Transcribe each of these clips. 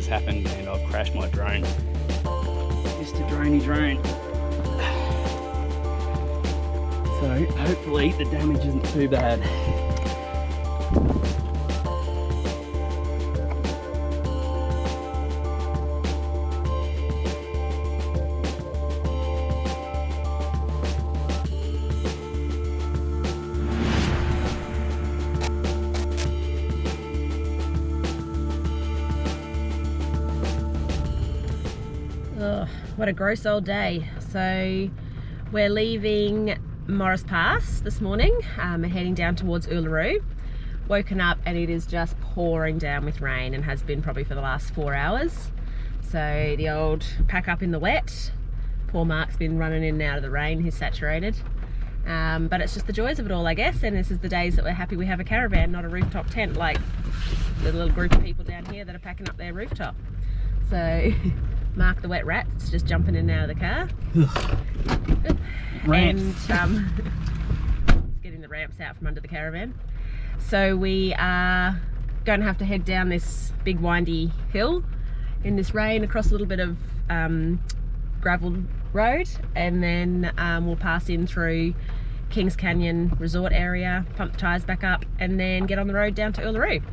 happened and I've crashed my drone. Mr. Droney Drone. So hopefully the damage isn't too bad. What a gross old day. So we're leaving Morris Pass this morning and heading down towards Uluru. Woken up and it is just pouring down with rain and has been probably for the last 4 hours. So the old pack up in the wet. Poor Mark's been running in and out of the rain, he's saturated. But it's just the joys of it all, I guess, and this is the days that we're happy we have a caravan, not a rooftop tent like the little group of people down here that are packing up their rooftop. So Mark the wet rat's just jumping in and out of the car. And getting the ramps out from under the caravan. So we are going to have to head down this big windy hill in this rain across a little bit of gravel road, and then we'll pass in through Kings Canyon resort area, pump the tyres back up, and then get on the road down to Uluru.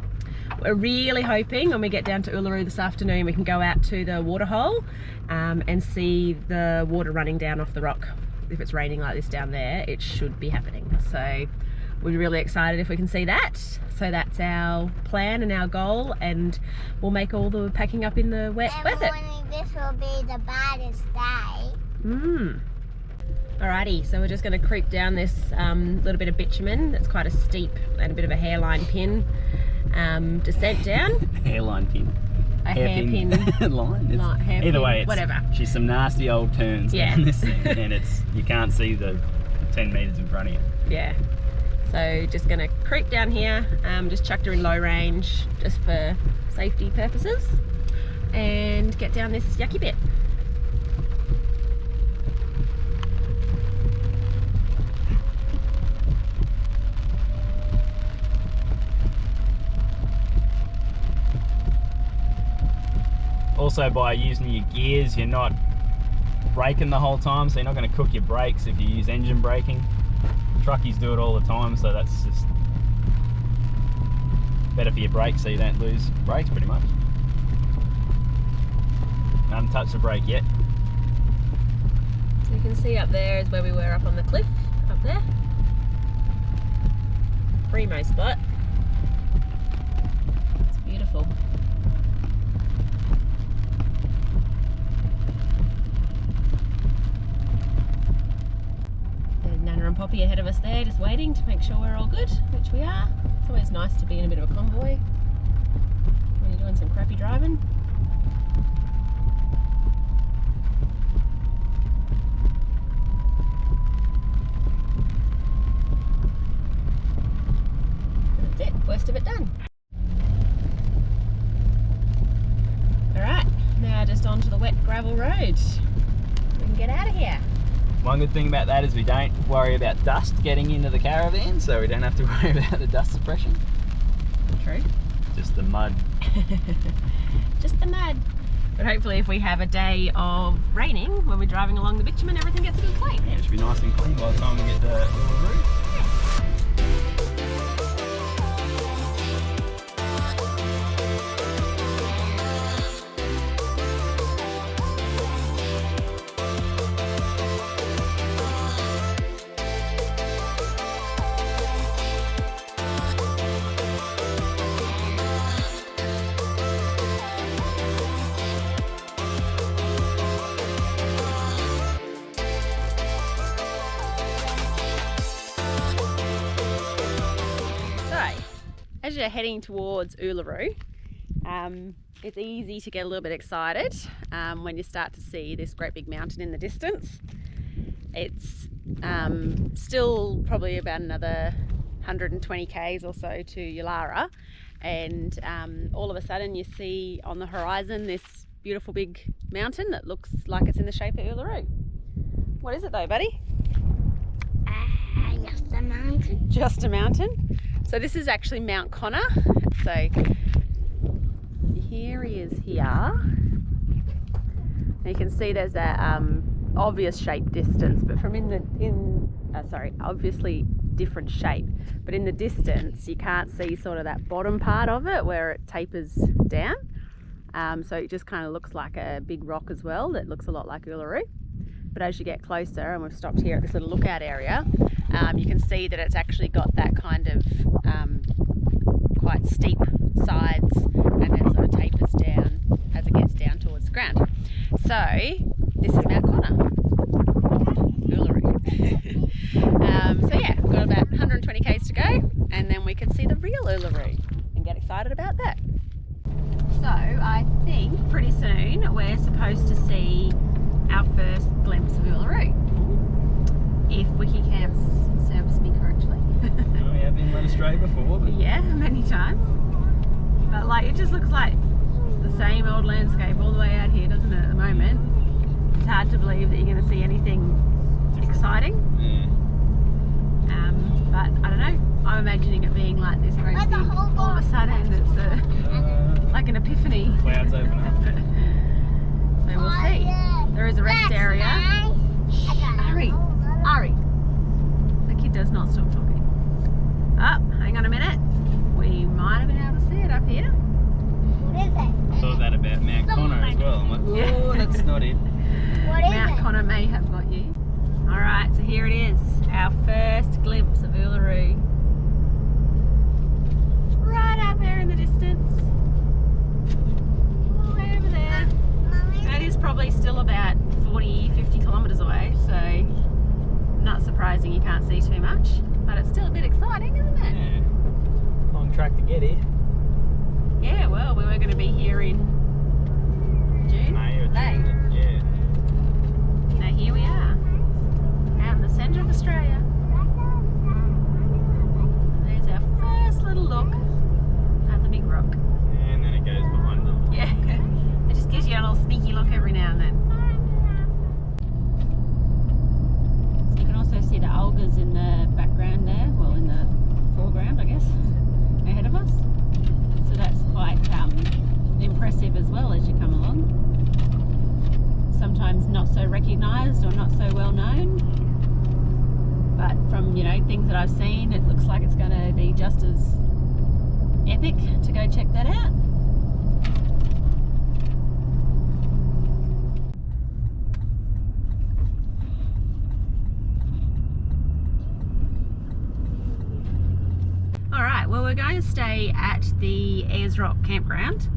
We're really hoping when we get down to Uluru this afternoon we can go out to the waterhole and see the water running down off the rock. If it's raining like this down there, it should be happening. So we're really excited if we can see that. So that's our plan and our goal, and we'll make all the packing up in the wet worth it. This will be the baddest day. Alrighty, so we're just going to creep down this little bit of bitumen. It's quite a steep and a bit of a hairline pin descent down. Hairline pin. A hairpin line. Hairpin, either way, it's, whatever. She's some nasty old turns down this thing, and you can't see the 10 metres in front of you. Yeah. So just gonna creep down here, just chucked her in low range just for safety purposes, and get down this yucky bit. Also, by using your gears, you're not braking the whole time, so you're not going to cook your brakes if you use engine braking. Truckies do it all the time, so that's just better for your brakes so you don't lose brakes pretty much. I haven't touched the brake yet. So you can see up there is where we were up on the cliff, up there. Primo spot. It's beautiful. Nana and Poppy ahead of us there, just waiting to make sure we're all good, which we are. It's always nice to be in a bit of a convoy when you're doing some crappy driving. That's it, worst of it done. Alright, now just onto the wet gravel road. We can get out of here. One good thing about that is we don't worry about dust getting into the caravan, so we don't have to worry about the dust suppression. True. Just the mud. Just the mud. But hopefully if we have a day of raining when we're driving along the bitumen, everything gets a good clean. Yeah, it should be nice and clean by the time we get to Uluru. As you're heading towards Uluru, it's easy to get a little bit excited when you start to see this great big mountain in the distance. It's still probably about another 120 k's or so to Yulara, and all of a sudden you see on the horizon this beautiful big mountain that looks like it's in the shape of Uluru. What is it though, buddy? Just a mountain. Just a mountain. So this is actually Mount Connor. So you here he is here. And you can see there's a obvious shape distance, but from obviously different shape, but in the distance you can't see sort of that bottom part of it where it tapers down. So it just kind of looks like a big rock as well that looks a lot like Uluru. But as you get closer, and we've stopped here at this little lookout area, you can see that it's actually got that kind of quite steep sides and then sort of tapers down as it gets down towards the ground. So this is Mount Connor, Uluru. So yeah, we've got about 120 k's to go, and then we can see the real Uluru and get excited about that. So I think pretty soon we're supposed to see our first glimpse of Uluru, if Wikicamps serves me correctly. Oh, we have been led astray before. But... yeah, many times. But like, it just looks like the same old landscape all the way out here, doesn't it, at the moment? It's hard to believe that you're going to see anything exciting. Yeah. But I don't know, I'm imagining it being like this great big, all of a sudden it's like an epiphany. Clouds open up. So we'll see. There is a rest area. Hurry, hurry. The kid does not stop talking. Oh, hang on a minute. We might have been able to see it up here. What is it? I thought that about Mount Connor as well. I'm like, oh, that's not it. What is Mount it? Connor may have got you. Alright, so here it is. Our first glimpse of Uluru. Right up there in the distance. Way over there. That is probably still about 40, 50 kilometres away, so not surprising you can't see too much, but it's still a bit exciting, isn't it? Yeah. Long track to get here. Yeah, well, we were going to be here in June. May or June. Yeah. Now here we are, out in the centre of Australia. There's our first little look at the big rock. And then it goes behind them. Yeah, it just gives you a little sneaky look every now and then. So you can also see the algas in the background there, well, in the foreground, I guess, ahead of us. So that's quite impressive as well as you come along. Sometimes not so recognised or not so well known, but from things that I've seen, it looks like it's going to be just as epic to go check that out. Alright, well, we're going to stay at the Ayers Rock campground.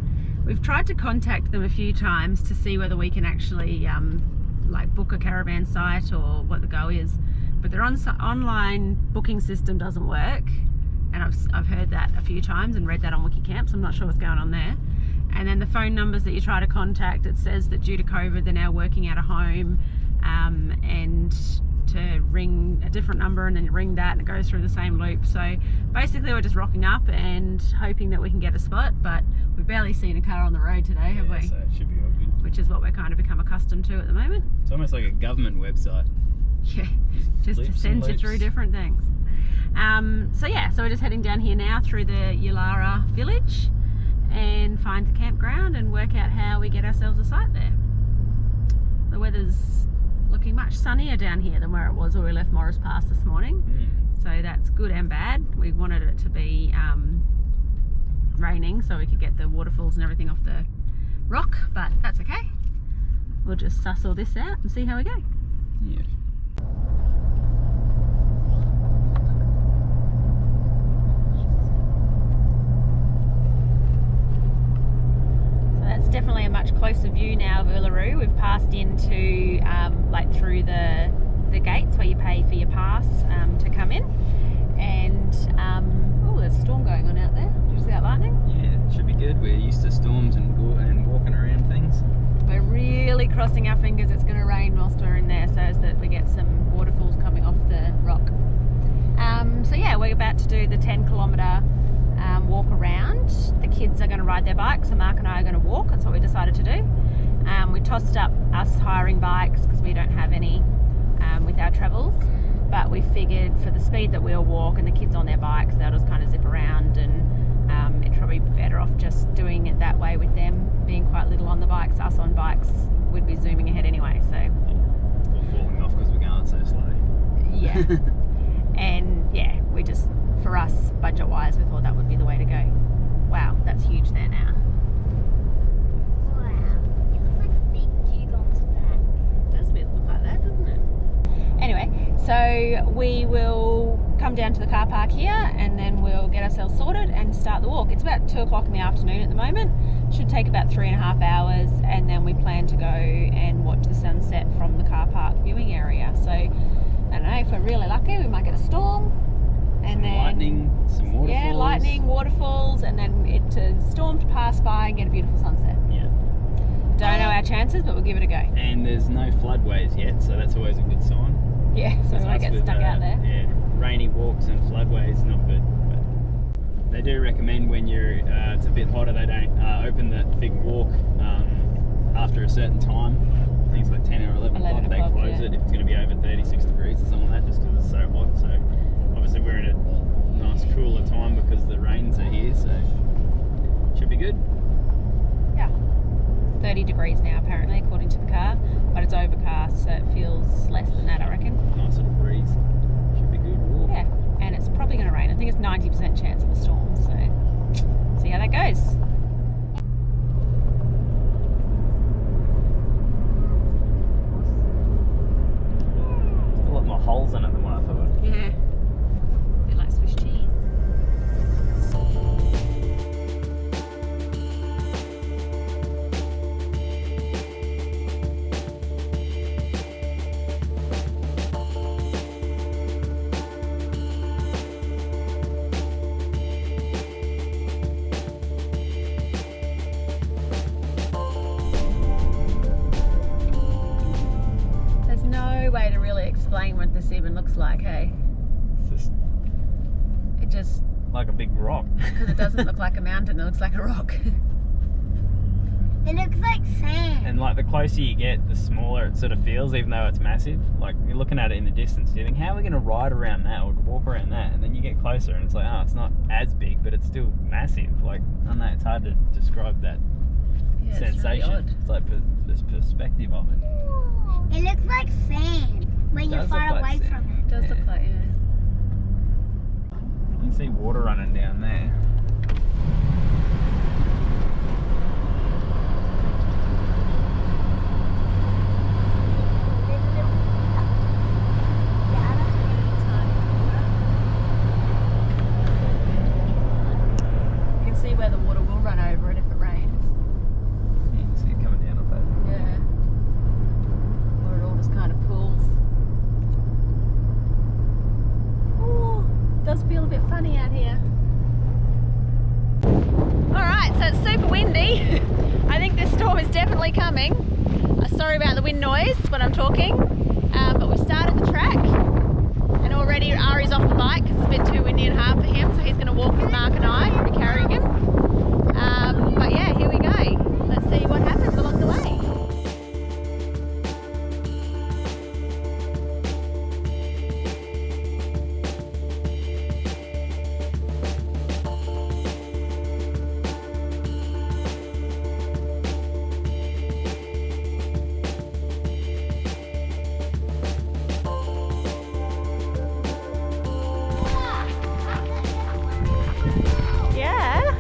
We've tried to contact them a few times to see whether we can actually like book a caravan site or what the go is, but their online booking system doesn't work, and I've heard that a few times and read that on Wikicamps. I'm not sure what's going on there. And then the phone numbers that you try to contact, it says that due to COVID they're now working out of home, and to ring a different number and then ring that and it goes through the same loop. So basically we're just rocking up and hoping that we can get a spot, but we've barely seen a car on the road today, have we? So it should be all good. Which is what we're kind of become accustomed to at the moment. It's almost like a government website. Yeah, just to send you through different things. So yeah, so we're just heading down here now through the Yulara village and find the campground and work out how we get ourselves a site there. The weather's looking much sunnier down here than where it was where we left Morris Pass this morning. So that's good and bad. We wanted it to be raining so we could get the waterfalls and everything off the rock, but that's okay. We'll just suss all this out and see how we go. Yeah. That's definitely a much closer view now of Uluru. We've passed into like through the gates where you pay for your pass to come in, and oh, there's a storm going on out there. Did you see that lightning? Yeah, it should be good. We're used to storms and walking around things. We're really crossing our fingers it's going to rain whilst we're in there, so as that we get some waterfalls coming off the rock. So yeah, we're about to do the 10-kilometre walk around. The kids are going to ride their bikes, and Mark and I are going to walk. That's what we decided to do. We tossed up us hiring bikes because we don't have any with our travels, but we figured for the speed that we'll walk and the kids on their bikes, they'll just kind of zip around and It's probably better off just doing it that way with them being quite little on the bikes. Us on bikes would be zooming ahead anyway, so. Or falling off because we're going so slow. Yeah. And yeah, we just, for us, budget-wise, we thought that would be the way to go. Wow, that's huge there now. Wow. It looks like a big dugongs back. It does a bit look like that, doesn't it? Anyway, so we will come down to the car park here and then we'll get ourselves sorted and start the walk. It's about 2 o'clock in the afternoon at the moment. Should take about 3.5 hours, and then we plan to go and watch the sunset from the car park viewing area. So I don't know, if we're really lucky we might get a storm, and Some then lightning, some waterfalls. yeah, lightning, waterfalls, and then it's a storm to pass by and get a beautiful sunset. Yeah. Don't know our chances, but we'll give it a go. And there's no floodways yet, so that's always a good sign. Yeah, so we won't get With, stuck out there. Yeah, rainy walks and floodways, not good. But they do recommend when you're it's a bit hotter, they don't open the big walk after a certain time. Things like 10 or 11 o'clock, they close it if it's going to be over 36 degrees or something like that, just because it's so hot. So obviously we're in a nice cooler time because the rains are here, so should be good. Yeah. 30 degrees now apparently, according to the car, but it's overcast, so it feels less than that, I reckon. Nice little breeze. Should be good walk. Yeah, and it's probably going to rain. I think it's 90% chance of a storm, so see how that goes. A lot more holes in it than what I thought. Yeah. A bit like Swiss cheese. There's no way to really explain what this even looks like, hey? It's just It just, like a big rock. because it doesn't look like a mountain, it looks like a rock. It looks like sand. And like the closer you get, the smaller it sort of feels, even though it's massive. Like you're looking at it in the distance, you think, how are we going to ride around that or walk around that? And then you get closer and it's like, oh, it's not as big, but it's still massive. Like, I don't know, it's hard to describe that Yeah, it's sensation. really odd. It's like this perspective of it. It looks like sand when you're Does far look like away sand. from it. It does Yeah. look like, yeah. You can see water running down there. You can see where the water will run over it if it rains. You can see it coming down off that. Yeah. Or it all just kind of pools. Ooh, it does feel a bit funny out here. Alright, so it's super windy. I think this storm is definitely coming. Sorry about the wind noise when I'm talking. But we started the track. And already Ari's off the bike because it's a bit too windy and hard for him. So he's going to walk with Mark and I. We'll be carrying him. But yeah, here we go. Let's see what happens along the way. Yeah.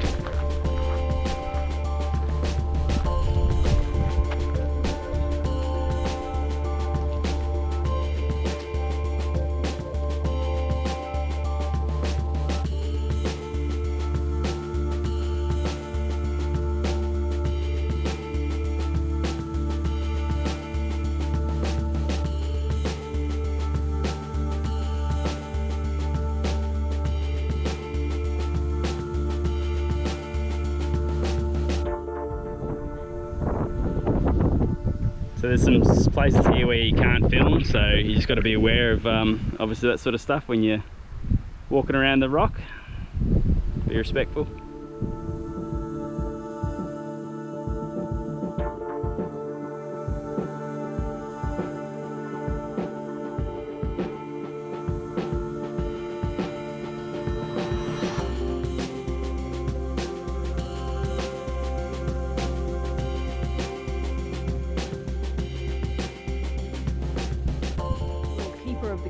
So there's some places here where you can't film, so you just got to be aware of obviously that sort of stuff when you're walking around the rock. Be respectful.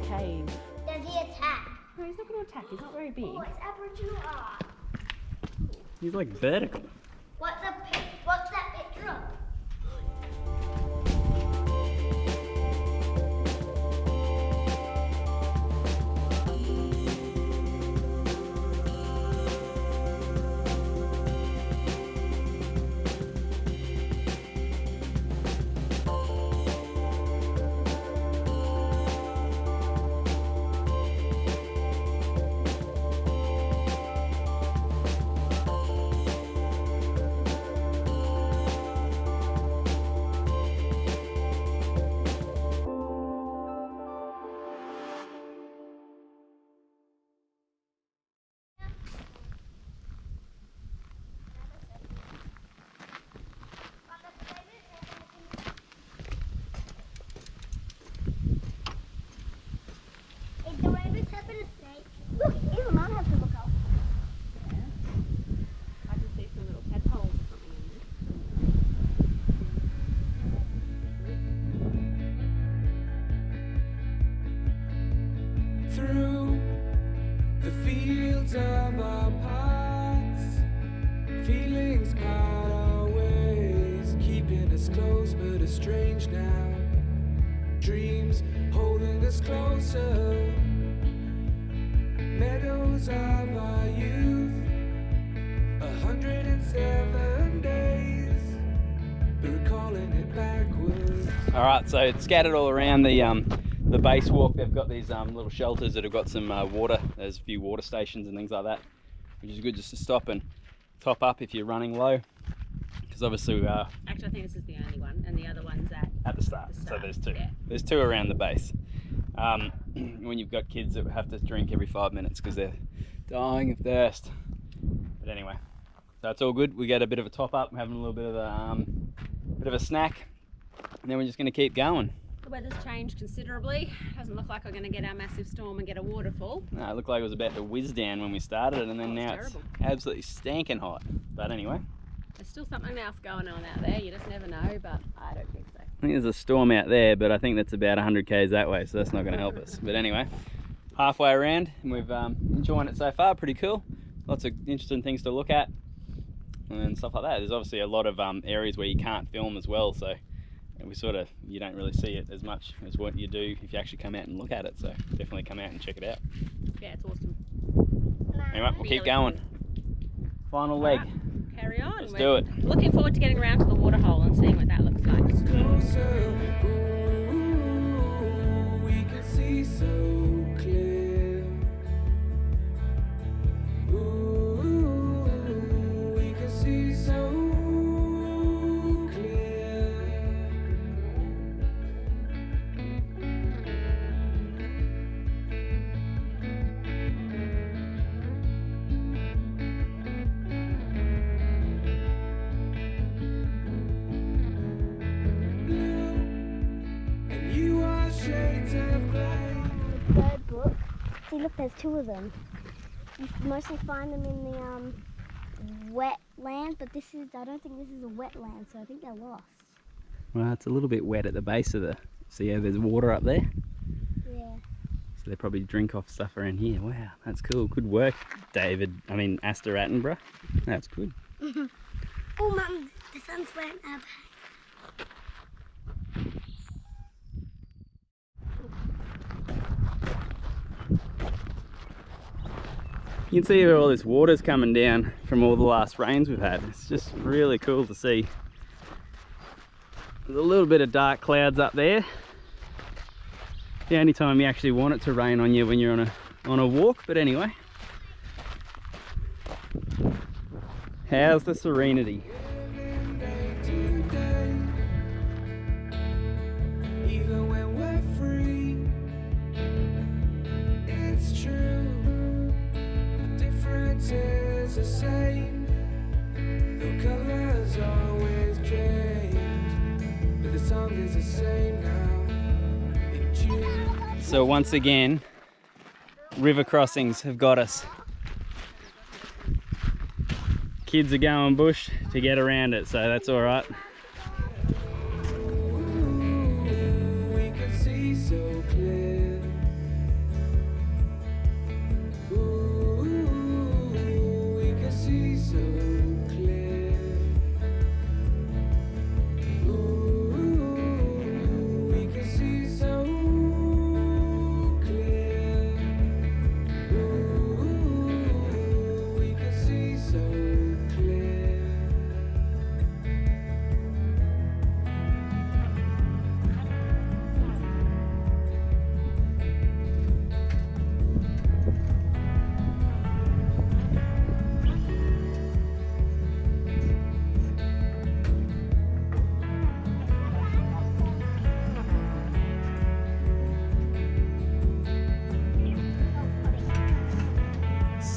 cave. Does he attack? No, he's not going to attack. He's not very big. Oh, it's Aboriginal art. He's like vertical. What's that picture of? Look, even Mum has to look up. Yeah. I can see some little tadpoles or something in there. Through the fields of our paths, feelings part our ways, keeping us close but estranged now. Dreams holding us closer, meadows of our youth, 107 days, but recalling it backwards. All right, so it's scattered all around the base walk. They've got these little shelters that have got some water. There's a few water stations and things like that, which is good just to stop and top up if you're running low. Because obviously, Actually, I think this is the only one, and the other one's at the start. So there's two. Yeah. There's two around the base. When you've got kids that have to drink every 5 minutes because they're dying of thirst. But anyway, so it's all good. We get a bit of a top up, having a little bit of a snack, and then we're just going to keep going. The weather's changed considerably. Doesn't look like we're going to get our massive storm and get a waterfall. No, it looked like it was about to whiz down when we started, and then now it's absolutely stanking hot. But anyway, There's still something else going on out there. You just never know, but I don't think so. I think there's a storm out there, but I think that's about 100 k's that way, so that's not going to help us. But anyway, halfway around, and we've enjoying it so far. Pretty cool. Lots of interesting things to look at and stuff like that. There's obviously a lot of areas where you can't film as well, so you don't really see it as much as what you do if you actually come out and look at it. So definitely come out and check it out. Yeah, it's awesome. Anyway, we'll keep going. Final leg. Right, carry on. Let's do it. Looking forward to getting around to the waterhole and seeing what that looks like. Closer, ooh, we can see so clear. Ooh, we can see so clear. And you are shades of gray. Bird book. See, look, there's two of them. You mostly find them in the wetland, but I don't think this is a wetland, so I think they're lost. Well, it's a little bit wet at the base of so yeah, there's water up there. Yeah. So they probably drink off stuff around here. Wow, that's cool. Good work, Astor Attenborough. That's good. Oh, Mum, the sun's went up. You can see where all this water's coming down from all the last rains we've had. It's just really cool to see. There's a little bit of dark clouds up there. The only time you actually want it to rain on you when you're on a walk, but anyway. How's the serenity? Even when we're free, it's true. The difference is the same. The colors always change, but the song is the same now. In June. So once again, river crossings have got us. Kids are going bush to get around it, so that's all right. We can see so clear.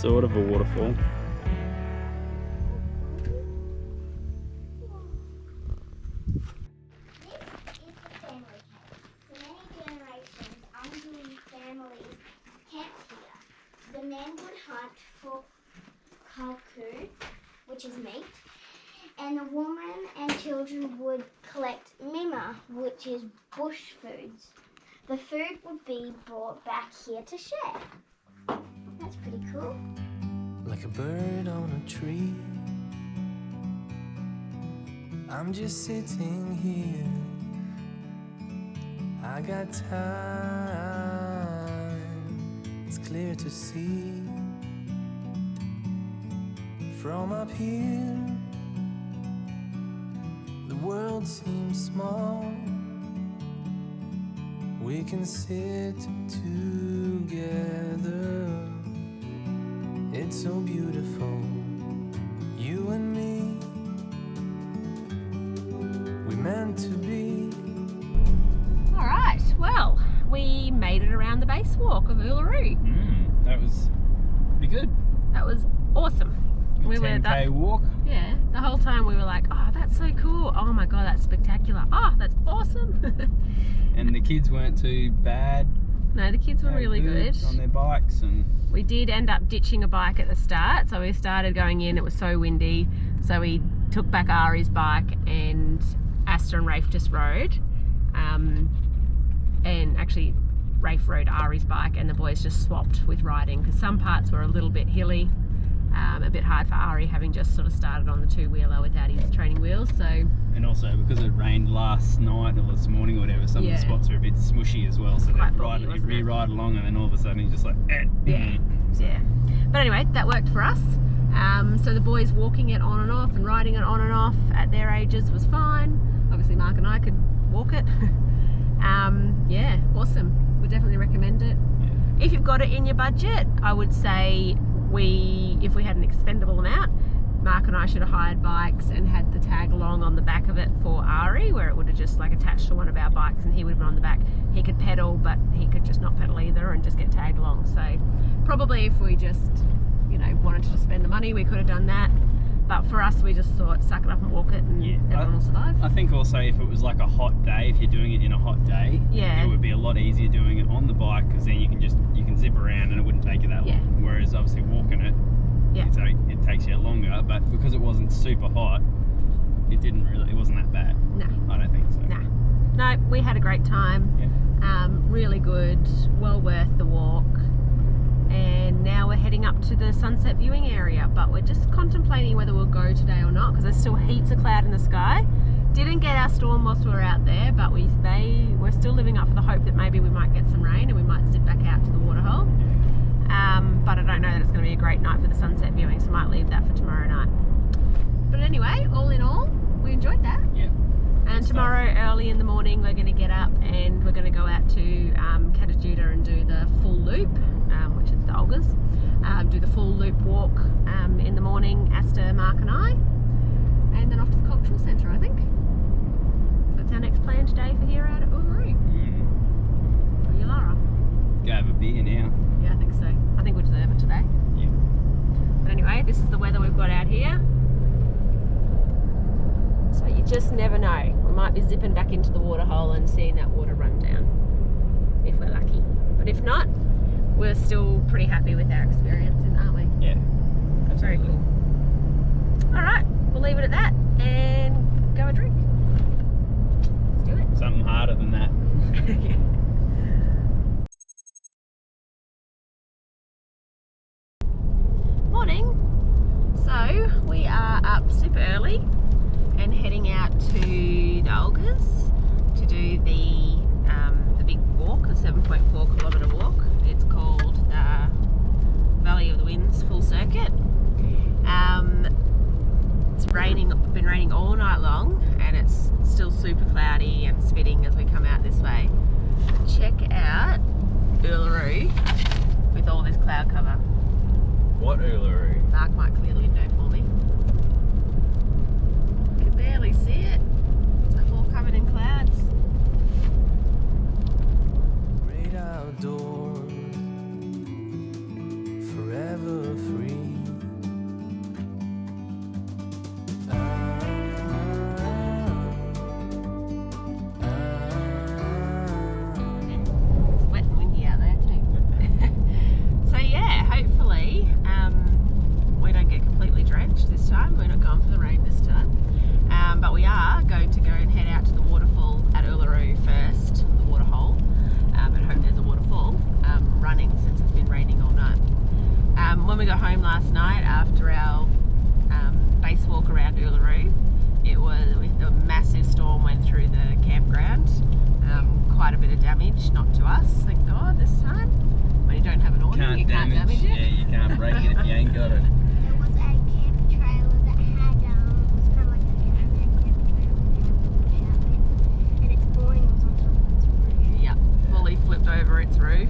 sort of a waterfall. This is the family camp. For many generations, Unduli families camped here. The men would hunt for kalku, which is meat, and the women and children would collect mima, which is bush foods. The food would be brought back here to share. That's pretty cool. Like a bird on a tree, I'm just sitting here. I got time, it's clear to see. From up here, the world seems small. We can sit together. It's so beautiful, you and me. We meant to be. All right, well, we made it around the base walk of Uluru. That was pretty good. That was awesome. We were 10K walk. Yeah, the whole time we were like, oh, that's so cool. Oh my God, that's spectacular. Oh, that's awesome. And the kids weren't too bad. No, the kids were They really good. on their bikes, and We did end up ditching a bike at the start. So we started going in, it was so windy. So we took back Ari's bike and Asta and Rafe just rode. And actually Rafe rode Ari's bike and the boys just swapped with riding because some parts were a little bit hilly. A bit hard for Ari having just sort of started on the two-wheeler without his training wheels. So, and also because it rained last night or this morning or whatever, some of Yeah. the spots are a bit smushy as well. So quite they boggy, wasn't it? re-ride along, and then all of a sudden you're just like, yeah. But anyway, that worked for us. So the boys walking it on and off and riding it on and off at their ages was fine. Obviously Mark and I could walk it. Yeah, awesome. Would definitely recommend it. Yeah. If you've got it in your budget, I would say if we had an expendable amount, Mark and I should have hired bikes and had the tag along on the back of it for Ari, where it would have just like attached to one of our bikes and he would have been on the back. He could pedal, but he could just not pedal either and just get tagged along. So probably if we just, wanted to spend the money, we could have done that. But for us, we just thought, suck it up and walk it, and everyone will survive. I think also if it was like a hot day, if you're doing it in a hot day, Yeah. it would be a lot easier doing it on the bike, because then you can zip around and it wouldn't take you that Yeah. long. Whereas obviously walking it, Yeah. it takes you longer. But because it wasn't super hot, it wasn't that bad. No. I don't think so. No, we had a great time. Yeah. Really good, well worth the walk. And now we're heading up to the sunset viewing area, but we're just contemplating whether we'll go today or not because there's still heaps of cloud in the sky. Didn't get our storm whilst we were out there, but we're still living up for the hope that maybe we might get some rain and we might zip back out to the waterhole. But I don't know that it's going to be a great night for the sunset viewing, so I might leave that for tomorrow night. But anyway, all in all, we enjoyed that. Yeah. And tomorrow early in the morning we're going to get up and we're going to go out to Katajuda and do the full loop, which is the Olgas. Do the full loop walk in the morning, Asta, Mark and I, and then off to the cultural centre, I think. So that's our next plan today for here out at Uluru. Or Yulara. Go have a beer now. Yeah, I think so. I think we deserve it today. Yeah. But anyway, this is the weather we've got out here. So you just never know. We might be zipping back into the waterhole and seeing that water run down, if we're lucky. But if not, we're still pretty happy with our experience, aren't we? Yeah. Very Absolutely. cool. All right, we'll leave it at that and go a drink. Let's do it. Something harder than that. Morning. So we are up super early and heading out to the Olgas to do the big walk, the 7.4 kilometre walk. It's called the Valley of the Winds Full Circuit. It's been raining all night long and it's still super cloudy and spitting as we come out this way. Check out Uluru with all this cloud cover. What Uluru? Mark might clear the window for me. You can barely see it. It's like all covered in clouds. Great outdoors, forever free. When we got home last night after our base walk around Uluru, a massive storm went through the campground. Quite a bit of damage, not to us, thank God, this time. When you don't have an awning, you can't damage it. Yeah, you can't break it if you ain't got it. There was a camp trailer that had, it was kind of like a caravan camp trailer that had push-out bits, and its awning was on top of its roof. Yeah, fully flipped over its roof.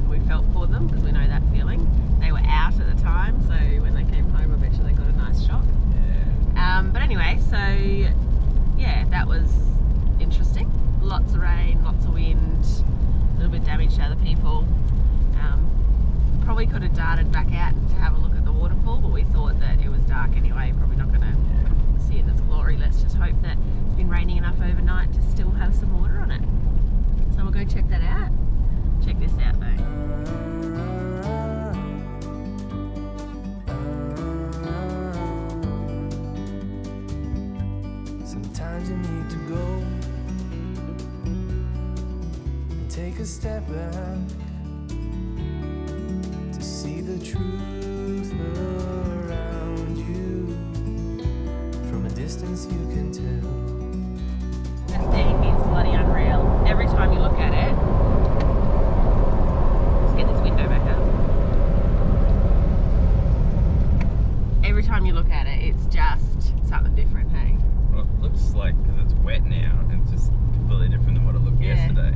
We felt for them because we know that feeling. They were out at the time, so when they came home, I bet you they got a nice shock. Yeah. But anyway, so yeah, that was interesting. Lots of rain, lots of wind, a little bit of damage to other people. Probably could have darted back out to have a look at the waterfall, but we thought that it was dark anyway, probably not going to see it in its glory. Let's just hope that it's been raining enough overnight to still have some water on it. So we'll go check that out. Check this out though. Sometimes you need to go and take a step back to see the truth around you. From a distance you can tell. This thing is bloody unreal. Every time you look at it, let's get this window back up. Every time you look at it, it's just something different, hey? Well, it looks like, because it's wet now, it's just completely different than what it looked yesterday.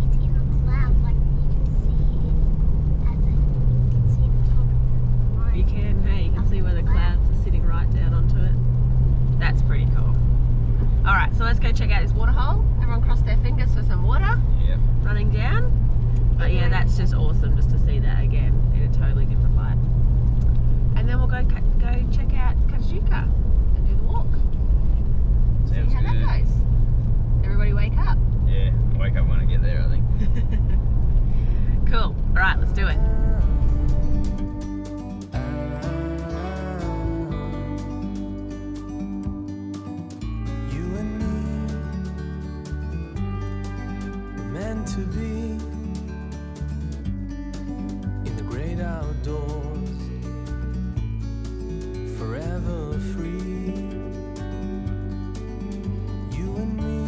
It's in the clouds, like you can see the top of the line. You can, hey, you can see where the clouds are sitting right down onto it. That's pretty cool. Alright, so let's go check out this waterhole. Everyone cross their fingers for some water Yep. running down. But yeah, that's just awesome just to see that again in a totally different light. And then we'll go check out Kajuka and do the walk. Sounds See how good. that goes. Everybody wake up. Yeah, I'll wake up when I get there, I think. Cool. Alright, let's do it. You and me were meant to be in the great outdoors, forever free. You and me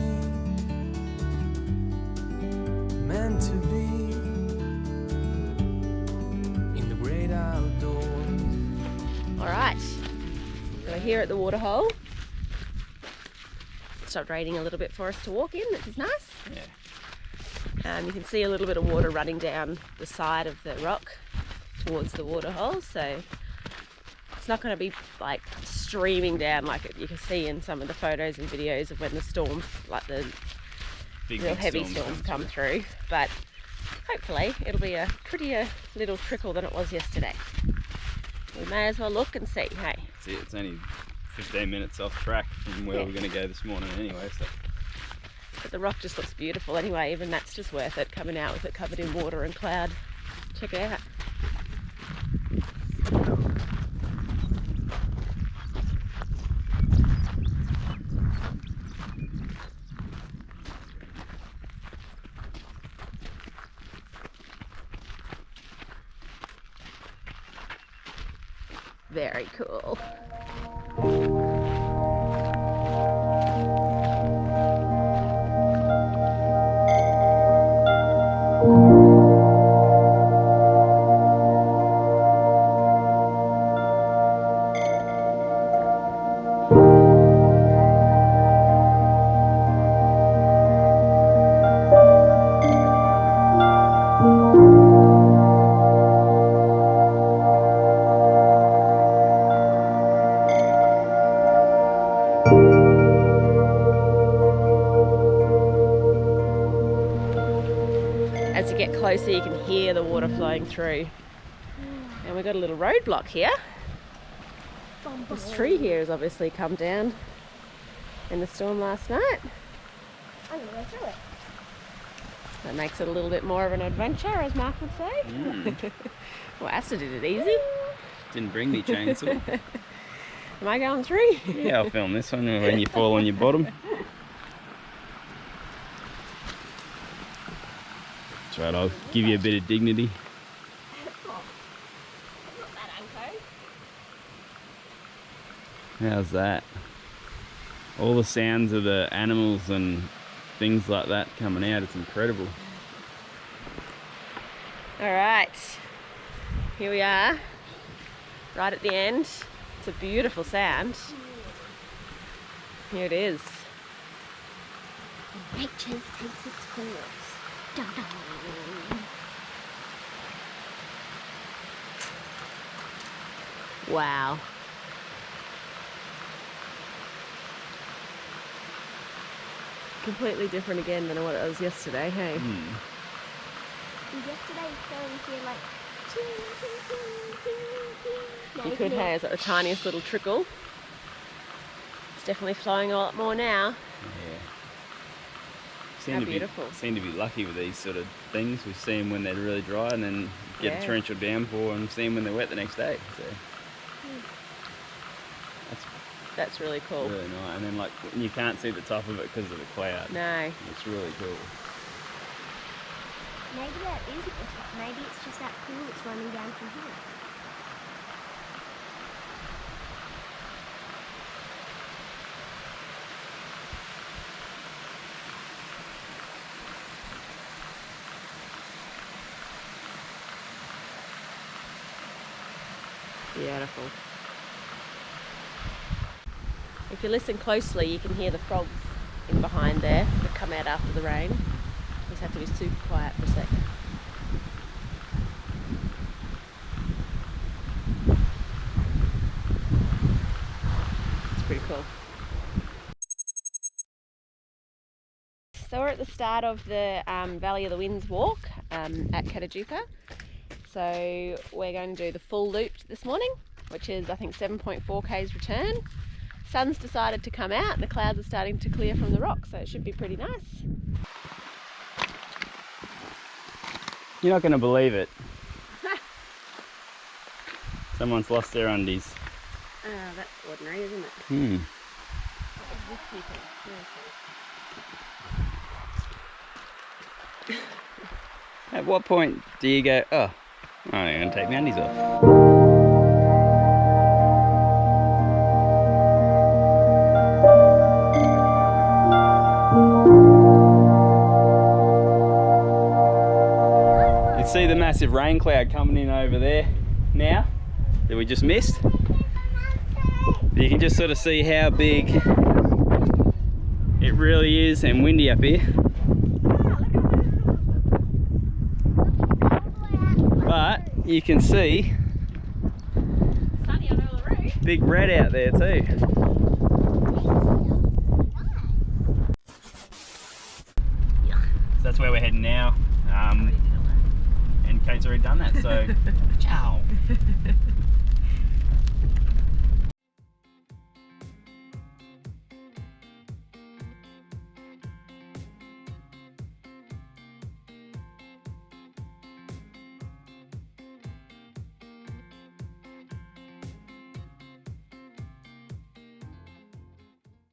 meant to be in the great outdoors. Alright. So we're here at the waterhole. It stopped raining a little bit for us to walk in, which is nice. Yeah. You can see a little bit of water running down the side of the rock towards the waterhole, so it's not going to be like streaming down like you can see in some of the photos and videos of when the storms, like the real heavy storms come through, but hopefully it'll be a prettier little trickle than it was yesterday. We may as well look and see, hey. See, it's only 15 minutes off track from where we're going to go this morning anyway, so. But the rock just looks beautiful anyway, even that's just worth it, coming out with it covered in water and cloud. Check it out. Very cool. As you get closer, you can hear the water flowing through. And we've got a little roadblock here. This tree here has obviously come down in the storm last night. I'm gonna go through it. That makes it a little bit more of an adventure, as Mark would say. Well, Asta did it easy. Didn't bring me chainsaw. Am I going through? Yeah, I'll film this one when you fall on your bottom. That's right, I'll give you a bit of dignity. Not bad How's that? All the sounds of the animals and things like that coming out, it's incredible. All right, here we are, right at the end. It's a beautiful sound. Here it is. Nature takes its course. Dun, dun. Wow. Completely different again than what it was yesterday, hey? And yesterday it fell into like ting, ting, ting, ting, ting. You could have the tiniest little trickle. It's definitely flowing a lot more now. Yeah. How beautiful. Seem to be lucky with these sort of things. We see them when they're really dry and then get a torrential downpour, and see them when they're wet the next day. So That's really cool. really nice. And then like you can't see the top of it because of the cloud. No. It's really cool. Maybe that is at the top. Maybe it's just that pool that's running down from here. Beautiful. If you listen closely, you can hear the frogs in behind there that come out after the rain. Just have to be super quiet for a sec. It's pretty cool. So we're at the start of the Valley of the Winds walk at Katajupa. So we're going to do the full loop this morning, which is I think 7.4 k's return. Sun's decided to come out and the clouds are starting to clear from the rocks, so it should be pretty nice. You're not going to believe it. Someone's lost their undies. That's ordinary, isn't it? Hmm. At what point do you go, oh, I'm going to take my undies off? You see the massive rain cloud coming in over there now that we just missed? You can just sort of see how big it really is and windy up here. But you can see Sunny on Uluru. big red out there too. So that's where we're heading now. And Kate's already done that, so ciao.